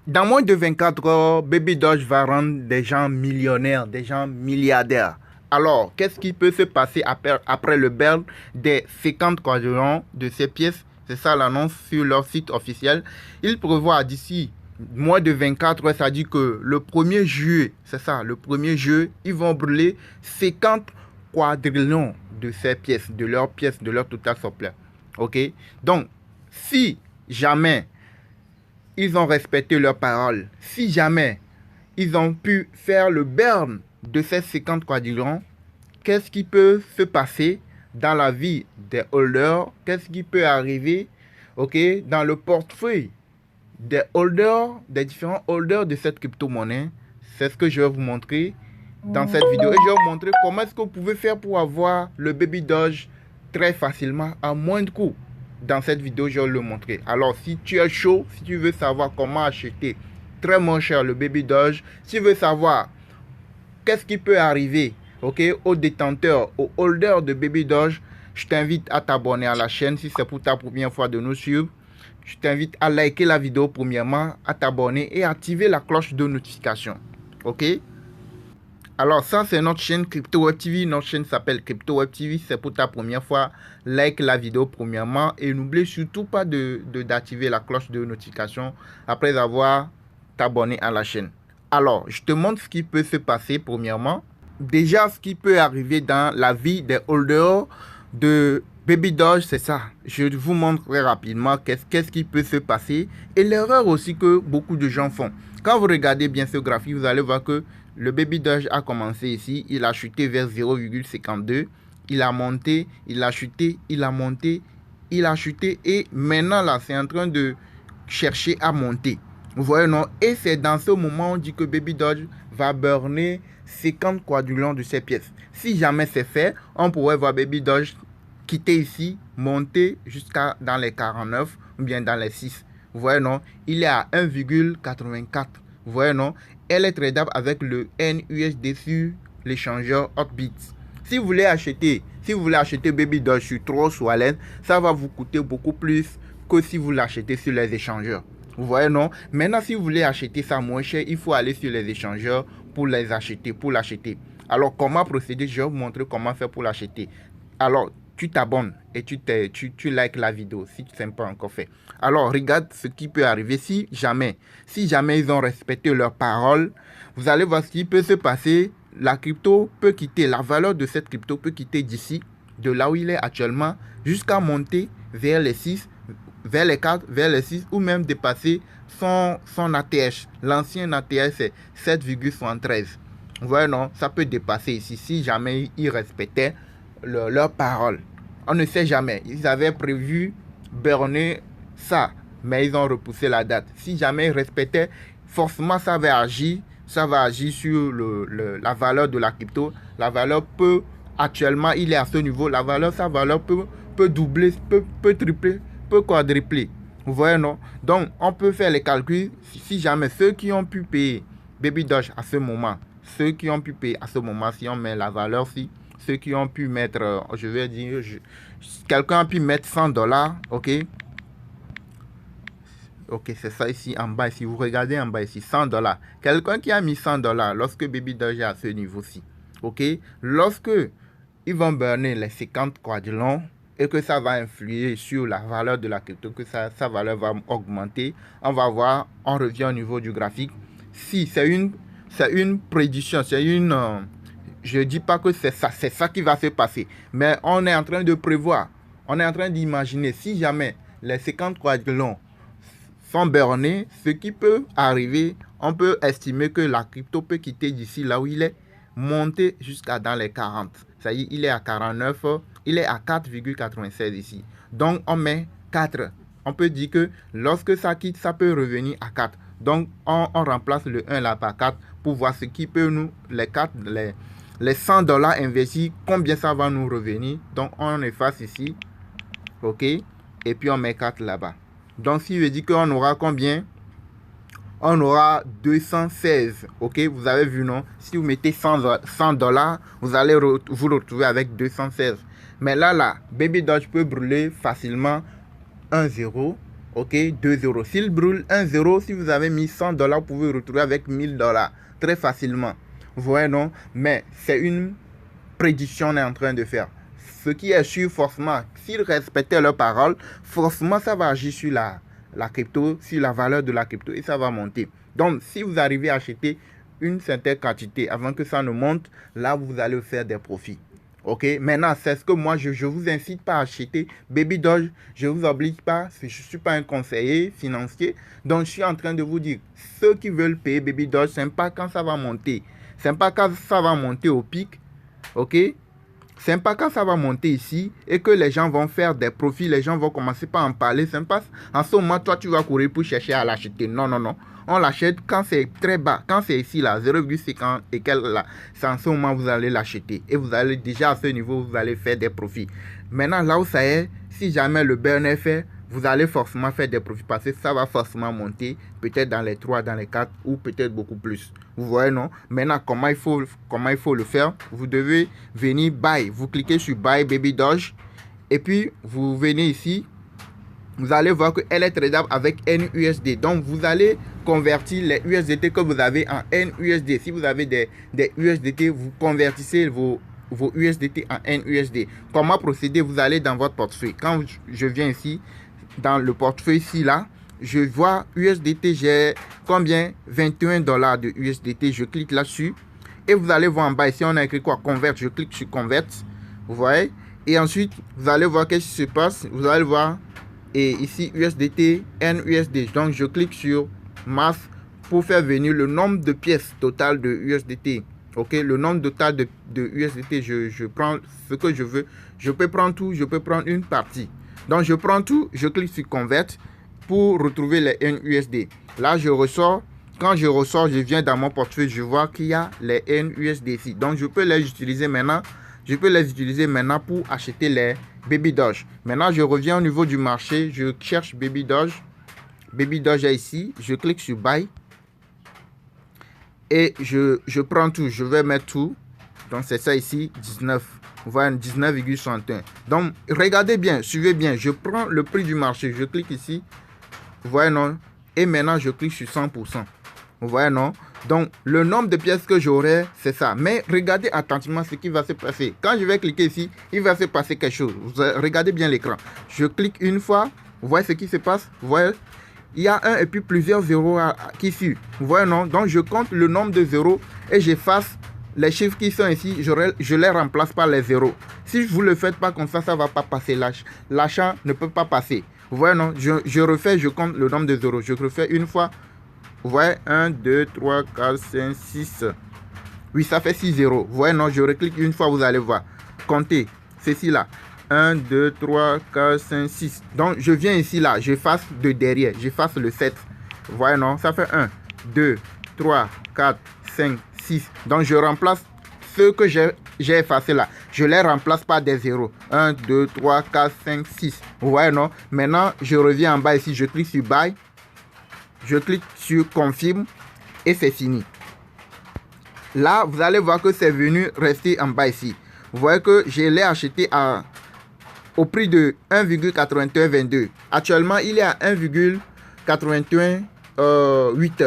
Dans moins de 24 heures, Baby Doge va rendre des gens millionnaires, des gens milliardaires. Alors, qu'est-ce qui peut se passer après le burn des 50 quadrillons de ces pièces? C'est ça l'annonce sur leur site officiel. Ils prévoient d'ici moins de 24 heures, ça dit que le 1er juillet, c'est ça, le 1er juillet, ils vont brûler 50 quadrillons de ces pièces, de leurs pièces, de leur total supply. Ok? Donc, si jamais ils ont respecté leurs paroles, si jamais ils ont pu faire le burn de ces 50 quadrillons, qu'est-ce qui peut se passer dans la vie des holders? Qu'est-ce qui peut arriver, ok, dans le portefeuille des holders, des différents holders de cette crypto-monnaie? C'est ce que je vais vous montrer dans cette vidéo. Et je vais vous montrer comment est-ce que vous pouvez faire pour avoir le Baby Doge très facilement à moins de coûts. Dans cette vidéo, je vais le montrer. Alors, si tu es chaud, si tu veux savoir comment acheter très moins cher le Baby Doge, si tu veux savoir qu'est-ce qui peut arriver, ok, aux détenteurs, aux holders de Baby Doge, je t'invite à t'abonner à la chaîne si c'est pour ta première fois de nous suivre. Je t'invite à liker la vidéo premièrement, à t'abonner et à activer la cloche de notification. Ok? Alors ça, c'est notre chaîne Crypto Web TV. Notre chaîne s'appelle Crypto Web TV. C'est pour ta première fois. Like la vidéo premièrement. Et n'oublie surtout pas d'activer la cloche de notification après avoir t'abonné à la chaîne. Alors, je te montre ce qui peut se passer premièrement. Déjà, ce qui peut arriver dans la vie des holders de Baby Doge, c'est ça. Je vous montre très rapidement qu'est-ce qui peut se passer. Et l'erreur aussi que beaucoup de gens font. Quand vous regardez bien ce graphique, vous allez voir que le Baby Doge a commencé ici, il a chuté vers 0,52, il a monté, il a chuté, il a monté, il a chuté et maintenant là, c'est en train de chercher à monter. Vous voyez, non? Et c'est dans ce moment on dit que Baby Doge va burner 50 quadrillons de ses pièces. Si jamais c'est fait, on pourrait voir Baby Doge quitter ici, monter jusqu'à dans les 49 ou bien dans les 6. Vous voyez, non? Il est à 1,84. Vous voyez, non? Elle est tradable avec le NUSD sur l'échangeur Hotbit. Si vous voulez acheter Baby Doge sur Trust Wallet, ça va vous coûter beaucoup plus que si vous l'achetez sur les échangeurs. Vous voyez, non? Maintenant, si vous voulez acheter ça moins cher, il faut aller sur les échangeurs pour les acheter, pour l'acheter. Alors, comment procéder? Je vais vous montrer comment faire pour l'acheter. Alors, tu t'abonnes et tu likes la vidéo si tu ne pas encore fait. Alors, regarde ce qui peut arriver si jamais ils ont respecté leurs paroles. Vous allez voir ce qui peut se passer. La crypto peut quitter, la valeur de cette crypto peut quitter d'ici, de là où il est actuellement, jusqu'à monter vers les 6, vers les 4, vers les 6, ou même dépasser son ATH. L'ancien ATH, c'est 7,73. Vous voyez, non? Ça peut dépasser ici si jamais ils respectaient leurs paroles. On ne sait jamais. Ils avaient prévu burner ça, mais ils ont repoussé la date. Si jamais ils respectaient, forcément ça va agir sur la valeur de la crypto. La valeur peut, actuellement, il est à ce niveau. Sa valeur peut doubler, peut tripler, peut quadrupler. Vous voyez, non? Donc, on peut faire les calculs. Si jamais ceux qui ont pu payer Baby Doge à ce moment, si on met la valeur, ceux qui ont pu mettre, je vais dire, quelqu'un a pu mettre $100, ok? Ok, c'est ça ici en bas, si vous regardez en bas ici, $100. Quelqu'un qui a mis $100 lorsque Baby Doge est à ce niveau-ci, ok? Lorsque ils vont burner les 50 quadrillons et que ça va influer sur la valeur de la crypto, que sa valeur va augmenter, on va voir, on revient au niveau du graphique. Si c'est une prédiction, je ne dis pas que c'est ça qui va se passer, mais on est en train de prévoir, on est en train d'imaginer si jamais les 50 quadrillons sont burnés, ce qui peut arriver, on peut estimer que la crypto peut quitter d'ici là où il est, monter jusqu'à dans les 40. Ça y est, il est à 49, il est à 4,96 ici. Donc on met 4. On peut dire que lorsque ça quitte, ça peut revenir à 4. Donc on remplace le 1 là par 4 pour voir ce qui peut nous, les $100 investis, combien ça va nous revenir. Donc on efface ici, ok, et puis on met 4 là-bas. Donc si je dis qu'on aura combien? On aura 216, ok, vous avez vu, non? Si vous mettez $100, vous allez vous retrouver avec 216. Mais là, Baby Doge peut brûler facilement 1 0, Ok, 2 euros. S'il brûle 1 euro, si vous avez mis 100 dollars, vous pouvez retrouver avec 1000 dollars très facilement. Vous voyez, non? Mais c'est une prédiction qu'on est en train de faire. Ce qui est sûr, forcément, s'ils respectaient leurs paroles, forcément, ça va agir sur la crypto, sur la valeur de la crypto et ça va monter. Donc, si vous arrivez à acheter une certaine quantité avant que ça ne monte, là, vous allez faire des profits. Ok, maintenant, c'est ce que moi, je vous incite pas à acheter Baby Doge. Je ne vous oblige pas, je ne suis pas un conseiller financier. Donc, je suis en train de vous dire, ceux qui veulent payer Baby Doge, ce n'est pas quand ça va monter. Ce n'est pas quand ça va monter au pic. Ok, c'est pas quand ça va monter ici et que les gens vont faire des profits, les gens vont commencer par en parler. C'est pas en ce moment, toi, tu vas courir pour chercher à l'acheter. Non, non, non. On l'achète quand c'est très bas. Quand c'est ici, là, 0,50 et quel là, c'est en ce moment vous allez l'acheter. Et vous allez déjà à ce niveau, vous allez faire des profits. Maintenant, là où ça est, si jamais le burn est fait, vous allez forcément faire des profits parce que ça va forcément monter, peut-être dans les 3, dans les 4 ou peut-être beaucoup plus. Vous voyez, non? Maintenant, comment il faut le faire? Vous devez venir buy. Vous cliquez sur buy Baby Doge et puis vous venez ici. Vous allez voir qu'elle est tradable avec NUSD. Donc, vous allez convertir les USDT que vous avez en NUSD. Si vous avez des USDT, vous convertissez vos USDT en NUSD. Comment procéder? Vous allez dans votre portefeuille. Quand je viens ici, dans le portefeuille ici, là, je vois USDT, j'ai combien? 21 dollars de USDT. Je clique là-dessus. Et vous allez voir en bas ici, on a écrit quoi? Convert. Je clique sur Convert. Vous voyez? Et ensuite, vous allez voir qu'est-ce qui se passe. Vous allez voir. Et ici, USDT, NUSD. Donc, je clique sur masse pour faire venir le nombre de pièces totales de USDT. Ok, le nombre total de USDT, je prends ce que je veux. Je peux prendre tout, je peux prendre une partie. Donc, je prends tout, je clique sur Convert pour retrouver les NUSD. Là, je ressors. Quand je ressors, je viens dans mon portefeuille, je vois qu'il y a les NUSD ici. Donc, je peux les utiliser maintenant. Je peux les utiliser maintenant pour acheter les Baby Doge. Maintenant, je reviens au niveau du marché. Je cherche Baby Doge. Baby Doge est ici. Je clique sur Buy. Et je prends tout. Je vais mettre tout. Donc, c'est ça ici, 19. Vous voyez, 19,61. Donc, regardez bien, suivez bien. Je prends le prix du marché. Je clique ici. Vous voyez, non? Et maintenant, je clique sur 100%. Vous voyez, non? Donc, le nombre de pièces que j'aurai, c'est ça. Mais regardez attentivement ce qui va se passer. Quand je vais cliquer ici, il va se passer quelque chose. Regardez bien l'écran. Je clique une fois. Vous voyez ce qui se passe? Vous voyez? Il y a un et puis plusieurs zéros qui suivent. Vous voyez, non? Donc, je compte le nombre de zéros et j'efface les chiffres qui sont ici. Je les remplace par les zéros. Si vous ne le faites pas comme ça, ça ne va pas passer. L'achat ne peut pas passer. Vous voyez, non? Je refais, je compte le nombre de zéros. Je refais une fois. Vous voyez, 1, 2, 3, 4, 5, 6. Oui, ça fait 6 zéros. Vous voyez, non, je reclique une fois, vous allez voir. Comptez, ceci là. 1, 2, 3, 4, 5, 6. Donc, je viens ici là, j'efface de derrière. J'efface le 7. Vous voyez, non, ça fait 1, 2, 3, 4, 5, 6. Donc, je remplace ceux que j'ai effacés là. Je les remplace par des zéros. 1, 2, 3, 4, 5, 6. Vous voyez, non? Maintenant, je reviens en bas ici, je clique sur Buy. Je clique sur Confirme et c'est fini. Là, vous allez voir que c'est venu rester en bas ici. Vous voyez que je l'ai acheté au prix de 1,8122. Actuellement, il est à 1,818.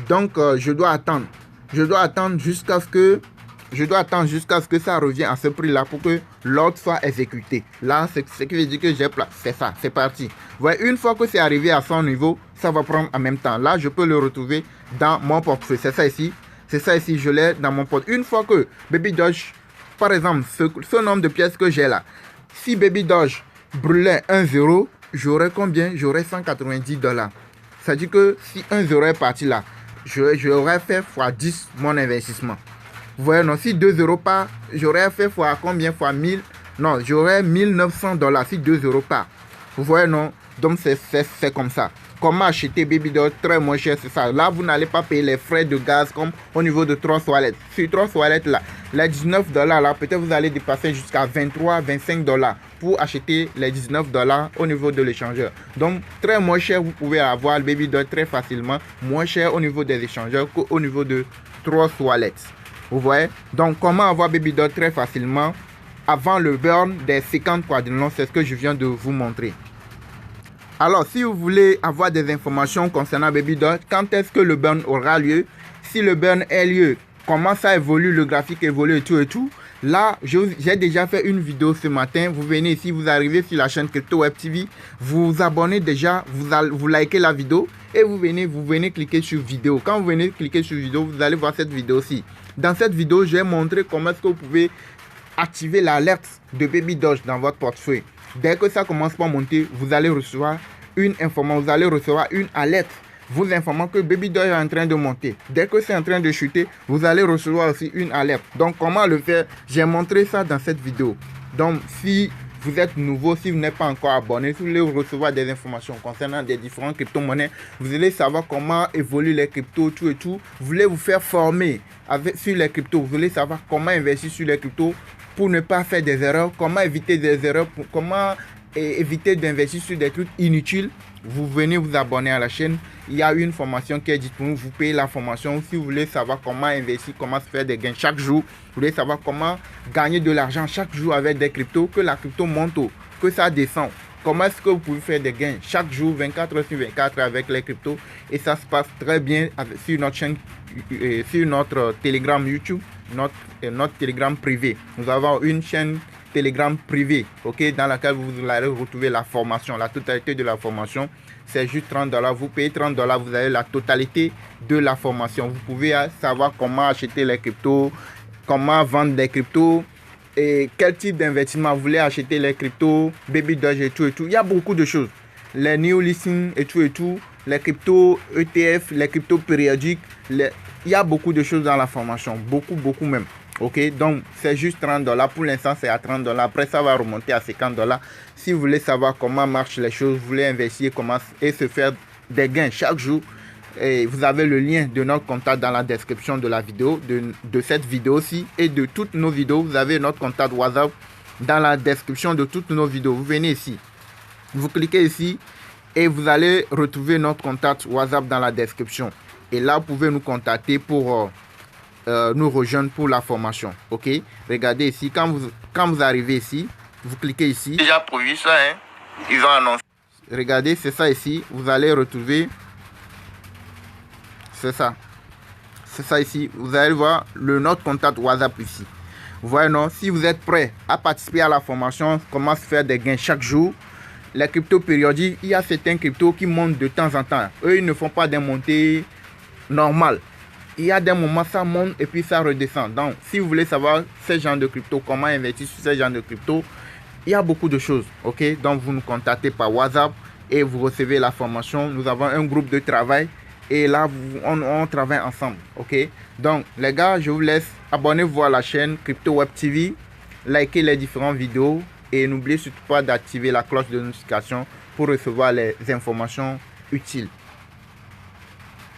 Donc, je dois attendre. Je dois attendre jusqu'à ce que ça revienne à ce prix-là pour que l'ordre soit exécuté. Là, c'est ce qui veut dire que j'ai placé. C'est ça, c'est parti. Vous voyez, une fois que c'est arrivé à son niveau, ça va prendre en même temps. Là, je peux le retrouver dans mon portefeuille. C'est ça ici. C'est ça ici, je l'ai dans mon portefeuille. Une fois que Baby Doge, par exemple, ce nombre de pièces que j'ai là, si Baby Doge brûlait 1 euro, j'aurais combien? J'aurais 190 dollars. Ça dit que si 1 euro est parti là, j'aurais fait x10 mon investissement. Vous voyez, non, si 2 euros part, j'aurais fait fois combien? Fois 1000. Non, j'aurais 1900 dollars si 2 euros part. Vous voyez, non? Donc, c'est comme ça. Comment acheter Baby Doge très moins cher, c'est ça. Là, vous n'allez pas payer les frais de gaz comme au niveau de 3 Wallet. Sur 3 Wallet, là, les 19 dollars, là, peut-être vous allez dépasser jusqu'à 23, 25 dollars pour acheter les 19 dollars au niveau de l'échangeur. Donc, très moins cher, vous pouvez avoir le Baby Doge très facilement. Moins cher au niveau des échangeurs qu'au niveau de 3 Wallet. Vous voyez? Donc, comment avoir Baby Doge très facilement avant le burn des 50 quadrillons, c'est ce que je viens de vous montrer. Alors, si vous voulez avoir des informations concernant Baby Doge, quand est-ce que le burn aura lieu, si le burn a lieu, comment ça évolue, le graphique évolue et tout. Là, j'ai déjà fait une vidéo ce matin. Vous venez ici, vous arrivez sur la chaîne Crypto Web TV, vous vous abonnez déjà, vous likez la vidéo et vous venez cliquer sur vidéo. Quand vous venez cliquer sur vidéo, vous allez voir cette vidéo-ci. Dans cette vidéo, je vais montrer comment est-ce que vous pouvez activer l'alerte de Baby Doge dans votre portefeuille. Dès que ça commence par monter, vous allez recevoir une information, vous allez recevoir une alerte vous informant que Baby Doge est en train de monter. Dès que c'est en train de chuter, vous allez recevoir aussi une alerte. Donc, comment le faire? J'ai montré ça dans cette vidéo. Donc, si vous êtes nouveau, si vous n'êtes pas encore abonné, si vous voulez recevoir des informations concernant des différentes crypto-monnaies, vous allez savoir comment évoluent les cryptos, tout et tout. Vous voulez vous faire former sur les cryptos. Vous voulez savoir comment investir sur les cryptos pour ne pas faire des erreurs, comment éviter des erreurs, comment éviter d'investir sur des trucs inutiles. Vous venez vous abonner à la chaîne. Il y a une formation qui est disponible. Vous payez la formation. Si vous voulez savoir comment investir, comment se faire des gains chaque jour, vous voulez savoir comment gagner de l'argent chaque jour avec des cryptos, que la crypto monte, que ça descend. Comment est-ce que vous pouvez faire des gains chaque jour, 24 heures sur 24 avec les cryptos. Et ça se passe très bien sur notre chaîne, sur notre Telegram YouTube, notre Telegram privé. Nous avons une chaîne Telegram privé, ok, dans laquelle vous allez retrouver la formation, la totalité de la formation. C'est juste $30. Vous payez $30, vous avez la totalité de la formation. Vous pouvez savoir comment acheter les cryptos, comment vendre des cryptos et quel type d'investissement vous voulez acheter les cryptos, Baby Doge et tout et tout. Il y a beaucoup de choses. Les new listings et tout, les cryptos ETF, les cryptos périodiques. Il y a beaucoup de choses dans la formation, beaucoup même. Ok, donc c'est juste $30. Pour l'instant, c'est à $30. Après, ça va remonter à $50. Si vous voulez savoir comment marchent les choses, vous voulez investir et se faire des gains chaque jour, et vous avez le lien de notre contact dans la description de la vidéo, de cette vidéo-ci et de toutes nos vidéos. Vous avez notre contact WhatsApp dans la description de toutes nos vidéos. Vous venez ici, vous cliquez ici et vous allez retrouver notre contact WhatsApp dans la description. Et là, vous pouvez nous contacter pour nous rejoindre pour la formation. Ok, regardez ici, quand vous arrivez ici, vous cliquez ici. Déjà prévu ça, hein? Ils ont annoncé. Regardez, c'est ça ici. Vous allez retrouver. C'est ça ici. Vous allez voir notre contact WhatsApp ici. Vous voyez, non? Si vous êtes prêt à participer à la formation, comment se faire des gains chaque jour. Les cryptos périodiques, il y a certains cryptos qui montent de temps en temps. Eux, ils ne font pas des montées normales. Il y a des moments ça monte et puis ça redescend. Donc, si vous voulez savoir ce genre de crypto, comment investir sur ce genre de crypto, il y a beaucoup de choses. Ok, donc vous nous contactez par WhatsApp et vous recevez la formation. Nous avons un groupe de travail et là, on travaille ensemble. Ok, donc les gars, je vous laisse. Abonnez-vous à la chaîne Crypto Web TV, likez les différentes vidéos et n'oubliez surtout pas d'activer la cloche de notification pour recevoir les informations utiles.